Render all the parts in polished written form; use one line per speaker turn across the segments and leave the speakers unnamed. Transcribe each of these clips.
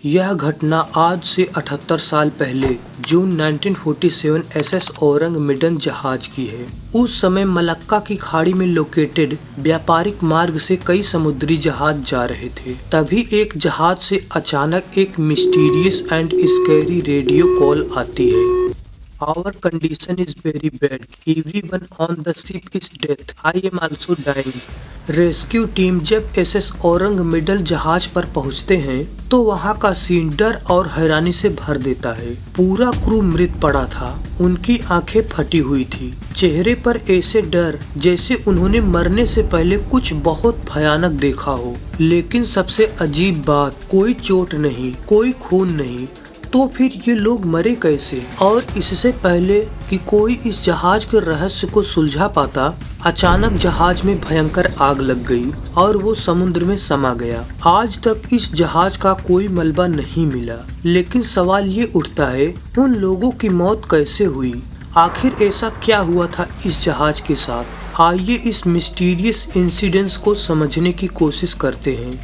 यह घटना आज से 78 साल पहले जून 1947 एसएस औरंग मिडन जहाज की है। उस समय मलक्का की खाड़ी में लोकेटेड व्यापारिक मार्ग से कई समुद्री जहाज जा रहे थे। तभी एक जहाज से अचानक एक mysterious and scary radio call आती है। Our condition is very bad. Everyone on the ship is dead. I am also dying. Rescue team जब एसएस औरंग मिडल जहाज पर पहुंचते हैं तो वहां का सीन डर और हैरानी से भर देता है। पूरा क्रू मृत पड़ा था। उनकी आंखें फटी हुई थी, चेहरे पर ऐसे डर जैसे उन्होंने मरने से पहले कुछ बहुत भयानक देखा हो। लेकिन सबसे अजीब बात, कोई चोट नहीं, कोई खून नहीं। तो फिर ये लोग मरे कैसे? और इससे पहले कि कोई इस जहाज के रहस्य को सुलझा पाता, अचानक जहाज में भयंकर आग लग गई और वो समुद्र में समा गया। आज तक इस जहाज का कोई मलबा नहीं मिला। लेकिन सवाल ये उठता है, उन लोगों की मौत कैसे हुई? आखिर ऐसा क्या हुआ था इस जहाज के साथ? आइए इस मिस्टीरियस इंसिडेंट्स को समझने की कोशिश करते हैं।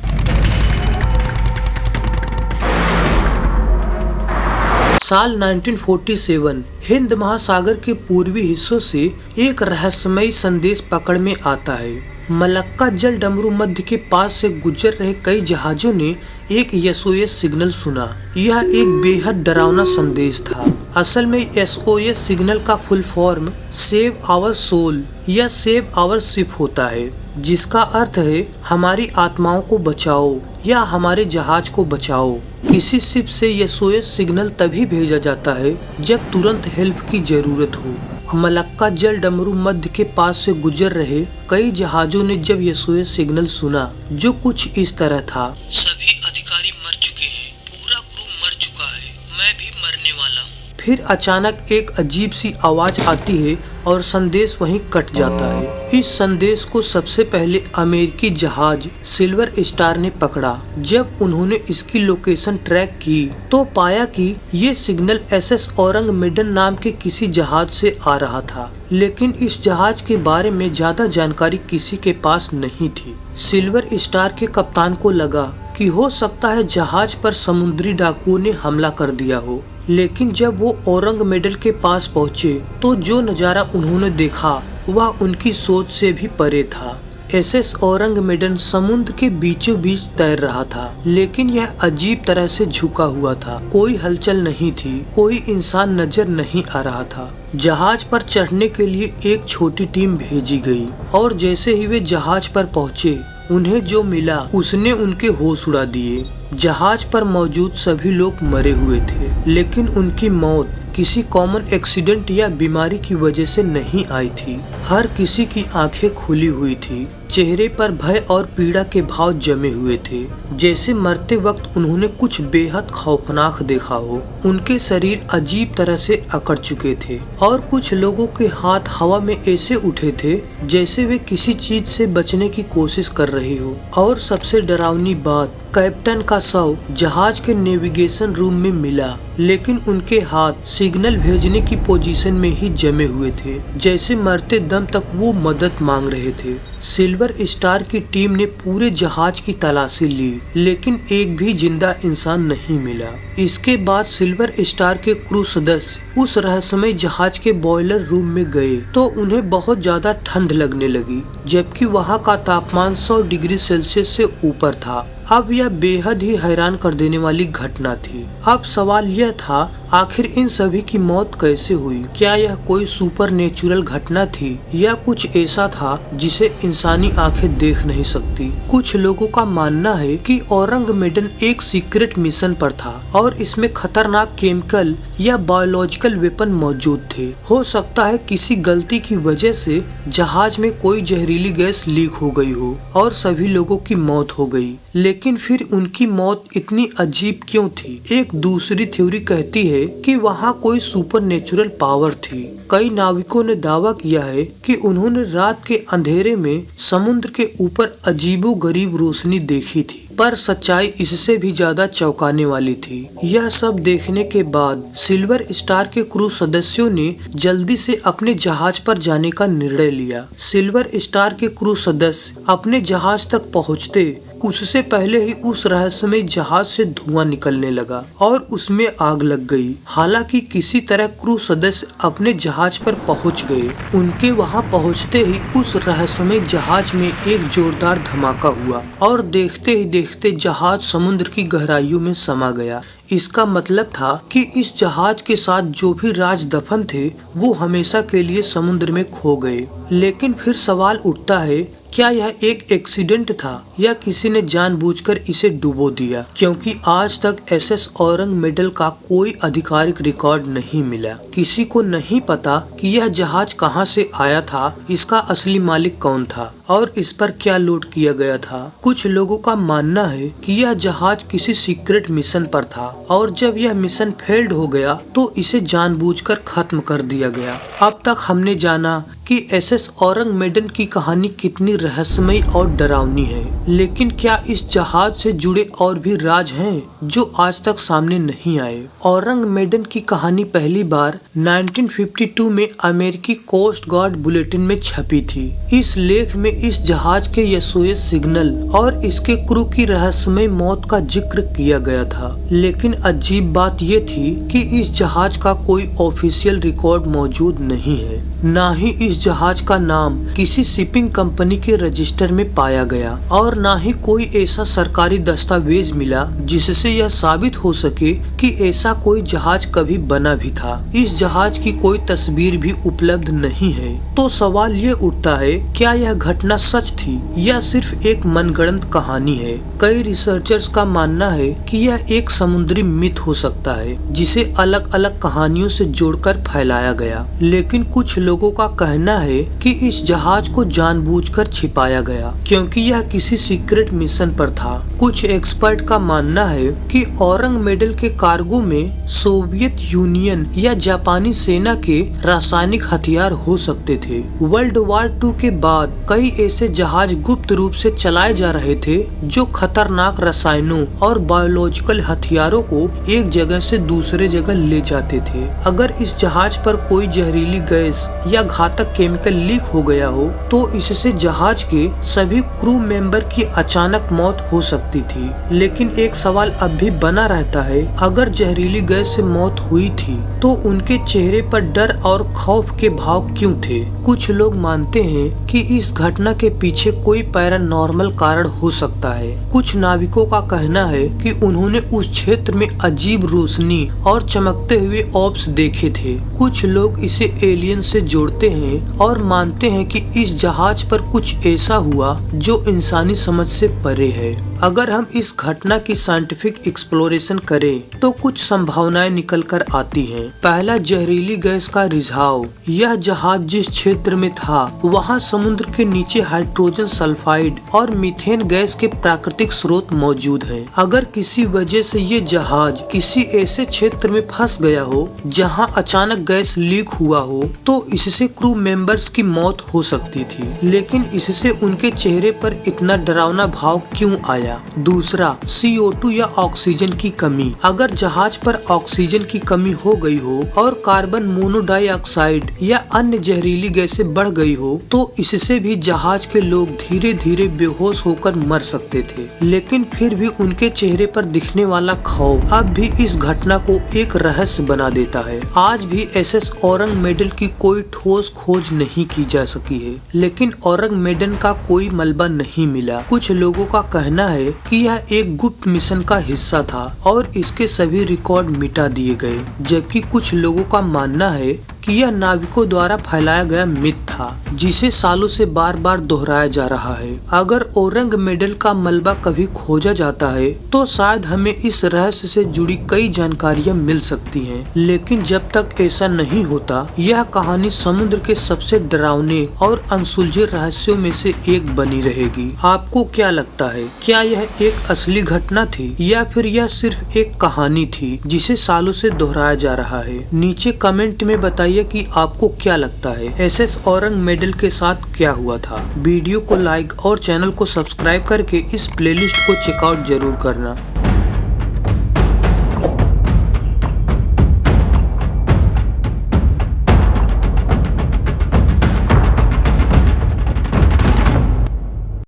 साल 1947 हिंद महासागर के पूर्वी हिस्सों से एक रहस्यमयी संदेश पकड़ में आता है। मलक्का जल डमरू मध्य के पास से गुजर रहे कई जहाजों ने एक एसओएस सिग्नल सुना। यह एक बेहद डरावना संदेश था। असल में एसओएस सिग्नल का full form save our soul या सेव आवर शिप होता है, जिसका अर्थ है हमारी आत्माओं को बचाओ या हमारे जहाज को बचाओ। किसी शिप से एसओएस सिग्नल तभी भेजा जाता है जब तुरंत हेल्प की जरूरत हो। मलक्का जल डमरू मध्य के पास से गुजर रहे कई जहाजों ने जब एसओएस सिग्नल सुना, जो कुछ इस तरह था: सभी अधिकारी मर चुके हैं, पूरा क्रू मर चुका है, मैं भी मरने वाला हूँ। फिर अचानक एक अजीब सी आवाज आती है और संदेश वहीं कट जाता है। इस संदेश को सबसे पहले अमेरिकी जहाज सिल्वर स्टार ने पकड़ा। जब उन्होंने इसकी लोकेशन ट्रैक की तो पाया कि ये सिग्नल एसएस औरंग मिडन नाम के किसी जहाज से आ रहा था। लेकिन इस जहाज के बारे में ज्यादा जानकारी किसी के पास नहीं थी। सिल्वर स्टार के कप्तान को लगा कि हो सकता है जहाज पर समुद्री डाकुओं ने हमला कर दिया हो। लेकिन जब वो औरंग मिडल के पास पहुंचे तो जो नज़ारा उन्होंने देखा वह उनकी सोच से भी परे था। एसएस औरंग मिडल समुद्र के बीचों बीच तैर रहा था, लेकिन यह अजीब तरह से झुका हुआ था। कोई हलचल नहीं थी, कोई इंसान नजर नहीं आ रहा था। जहाज पर चढ़ने के लिए एक छोटी टीम भेजी गई और जैसे ही वे जहाज पर पहुंचे, उन्हें जो मिला उसने उनके होश उड़ा दिए। जहाज पर मौजूद सभी लोग मरे हुए थे, लेकिन उनकी मौत किसी कॉमन एक्सीडेंट या बीमारी की वजह से नहीं आई थी। हर किसी की आंखें खुली हुई थी, चेहरे पर भय और पीड़ा के भाव जमे हुए थे, जैसे मरते वक्त उन्होंने कुछ बेहद खौफनाक देखा हो। उनके शरीर अजीब तरह से अकड़ चुके थे और कुछ लोगों के हाथ हवा में ऐसे उठे थे जैसे वे किसी चीज से बचने की कोशिश कर रहे हो। और सबसे डरावनी बात, कैप्टन का शव जहाज के नेविगेशन रूम में मिला, लेकिन उनके हाथ सिग्नल भेजने की पोजीशन में ही जमे हुए थे, जैसे मरते दम तक वो मदद मांग रहे थे। सिल्वर स्टार की टीम ने पूरे जहाज की तलाशी ली, लेकिन एक भी जिंदा इंसान नहीं मिला। इसके बाद सिल्वर स्टार के क्रू सदस्य उस रहस्यमय जहाज के बॉयलर रूम में गए तो उन्हें बहुत ज्यादा ठंड लगने लगी, जबकि वहां का तापमान 100 डिग्री सेल्सियस से ऊपर था। अब यह बेहद ही हैरान कर देने वाली घटना थी। अब सवाल यह था, आखिर इन सभी की मौत कैसे हुई? क्या यह कोई सुपर नेचुरल घटना थी या कुछ ऐसा था जिसे इंसानी आंखें देख नहीं सकती? कुछ लोगों का मानना है कि औरंग मिडन एक सीक्रेट मिशन पर था और इसमें खतरनाक केमिकल या बायोलॉजिकल वेपन मौजूद थे। हो सकता है किसी गलती की वजह से जहाज में कोई जहरीली गैस लीक हो गई हो और सभी लोगों की मौत हो गई। लेकिन फिर उनकी मौत इतनी अजीब क्यों थी? एक दूसरी थ्योरी कहती है कि वहाँ कोई सुपर नेचुरल पावर थी। कई नाविकों ने दावा किया है कि उन्होंने रात के अंधेरे में समुद्र के ऊपर अजीबोगरीब रोशनी देखी थी, पर सच्चाई इससे भी ज्यादा चौंकाने वाली थी। यह सब देखने के बाद सिल्वर स्टार के क्रू सदस्यों ने जल्दी से अपने जहाज पर जाने का निर्णय लिया। सिल्वर स्टार के क्रू सदस्य अपने जहाज तक पहुंचते उससे पहले ही उस रहस्यमय जहाज से धुआं निकलने लगा और उसमें आग लग गई। हालांकि किसी तरह क्रू सदस्य अपने जहाज पर पहुंच गए। उनके वहां पहुंचते ही उस रहस्यमय जहाज में एक जोरदार धमाका हुआ और देखते ही देखते जहाज समुद्र की गहराइयों में समा गया। इसका मतलब था कि इस जहाज के साथ जो भी राज दफन थे वो हमेशा के लिए समुद्र में खो गए। लेकिन फिर सवाल उठता है, क्या यह एक एक्सीडेंट था या किसी ने जानबूझकर इसे डुबो दिया? क्योंकि आज तक एसएस औरंग मेडल का कोई आधिकारिक रिकॉर्ड नहीं मिला। किसी को नहीं पता कि यह जहाज कहां से आया था, इसका असली मालिक कौन था और इस पर क्या लोड किया गया था। कुछ लोगों का मानना है कि यह जहाज किसी सीक्रेट मिशन पर था और जब यह मिशन फेल्ड हो गया तो इसे जानबूझकर खत्म कर दिया गया। अब तक हमने जाना कि एसएस औरंग मेडल की कहानी कितनी रहस्यमय और डरावनी है, लेकिन क्या इस जहाज से जुड़े और भी राज हैं जो आज तक सामने नहीं आए? औरंग मेडल की कहानी पहली बार 1952 में अमेरिकी कोस्ट गार्ड बुलेटिन में छपी थी। इस लेख में इस जहाज के एसओएस सिग्नल और इसके क्रू की रहस्यमय मौत का जिक्र किया गया था। लेकिन अजीब बात ये थी कि इस जहाज का कोई ऑफिशियल रिकॉर्ड मौजूद नहीं है, ना ही इस जहाज का नाम किसी शिपिंग कंपनी के रजिस्टर में पाया गया और ना ही कोई ऐसा सरकारी दस्तावेज मिला जिससे यह साबित हो सके कि ऐसा कोई जहाज कभी बना भी था। इस जहाज की कोई तस्वीर भी उपलब्ध नहीं है। तो सवाल ये उठता है, क्या यह घटना सच थी या सिर्फ एक मनगढ़ंत कहानी है? कई रिसर्चर्स का मानना है कि यह एक समुद्री मिथ हो सकता है जिसे अलग अलग कहानियों से जोड़कर फैलाया गया। लेकिन कुछ लोगों का कहना है कि इस जहाज को जानबूझकर छिपाया गया क्योंकि यह किसी सीक्रेट मिशन पर था। कुछ एक्सपर्ट का मानना है कि औरंग मेडल के कार्गो में सोवियत यूनियन या जापानी सेना के रासायनिक हथियार हो सकते थे। वर्ल्ड वॉर 2 के बाद कई ऐसे जहाज गुप्त रूप से चलाए जा रहे थे जो खतरनाक रसायनों और बायोलॉजिकल हथियारों को एक जगह से दूसरे जगह ले जाते थे। अगर इस जहाज पर कोई जहरीली गैस या घातक केमिकल लीक हो गया हो तो इससे जहाज के सभी क्रू मेंबर की अचानक मौत हो सकती थी। लेकिन एक सवाल अब भी बना रहता है, अगर जहरीली गैस से मौत हुई थी तो उनके चेहरे पर डर और खौफ के भाव क्यों थे? कुछ लोग मानते हैं कि इस घटना के पीछे कोई पैरानॉर्मल कारण हो सकता है। कुछ नाविकों का कहना है कि उन्होंने उस क्षेत्र में अजीब रोशनी और चमकते हुए ऑब्स देखे थे। कुछ लोग इसे एलियन से जोड़ते हैं और मानते हैं कि इस जहाज पर कुछ ऐसा हुआ जो इंसानी समझ से परे है। अगर हम इस घटना की साइंटिफिक एक्सप्लोरेशन करें तो कुछ संभावनाएं निकल कर आती हैं। पहला, जहरीली गैस का रिझाव। यह जहाज जिस क्षेत्र में था वहां समुद्र के नीचे हाइड्रोजन सल्फाइड और मीथेन गैस के प्राकृतिक स्रोत मौजूद हैं। अगर किसी वजह से ये जहाज किसी ऐसे क्षेत्र में फंस गया हो जहां अचानक गैस लीक हुआ हो तो इससे क्रू मेंबर्स की मौत हो सकती थी। लेकिन इससे उनके चेहरे पर इतना डरावना भाव क्यों आया? दूसरा, CO2 या ऑक्सीजन की कमी। अगर जहाज पर ऑक्सीजन की कमी हो गई हो और कार्बन मोनोडाइऑक्साइड या अन्य जहरीली गैसें बढ़ गई हो तो इससे भी जहाज के लोग धीरे धीरे बेहोश होकर मर सकते थे। लेकिन फिर भी उनके चेहरे पर दिखने वाला खौफ अब भी इस घटना को एक रहस्य बना देता है। आज भी एसएस औरंग मेडल की कोई ठोस खोज नहीं की जा सकी है, लेकिन औरंग मेडल का कोई मलबा नहीं मिला। कुछ लोगों का कहना है कि यह एक गुप्त मिशन का हिस्सा था और इसके सभी रिकॉर्ड मिटा दिए गए, जबकि कुछ लोगों का मानना है कि यह नाविकों द्वारा फैलाया गया मिथ था जिसे सालों से बार बार दोहराया जा रहा है। अगर औरंग मेडल का मलबा कभी खोजा जाता है तो शायद हमें इस रहस्य से जुड़ी कई जानकारियां मिल सकती हैं, लेकिन जब तक ऐसा नहीं होता यह कहानी समुद्र के सबसे डरावने और अनसुलझे रहस्यों में से एक बनी रहेगी। आपको क्या लगता है, क्या यह एक असली घटना थी या फिर यह सिर्फ एक कहानी थी जिसे सालों से दोहराया जा रहा है? नीचे कमेंट में बताइए कि आपको क्या लगता है एसएस औरंग मेडल के साथ क्या हुआ था। वीडियो को लाइक और चैनल को सब्सक्राइब करके इस प्लेलिस्ट को चेकआउट जरूर करना।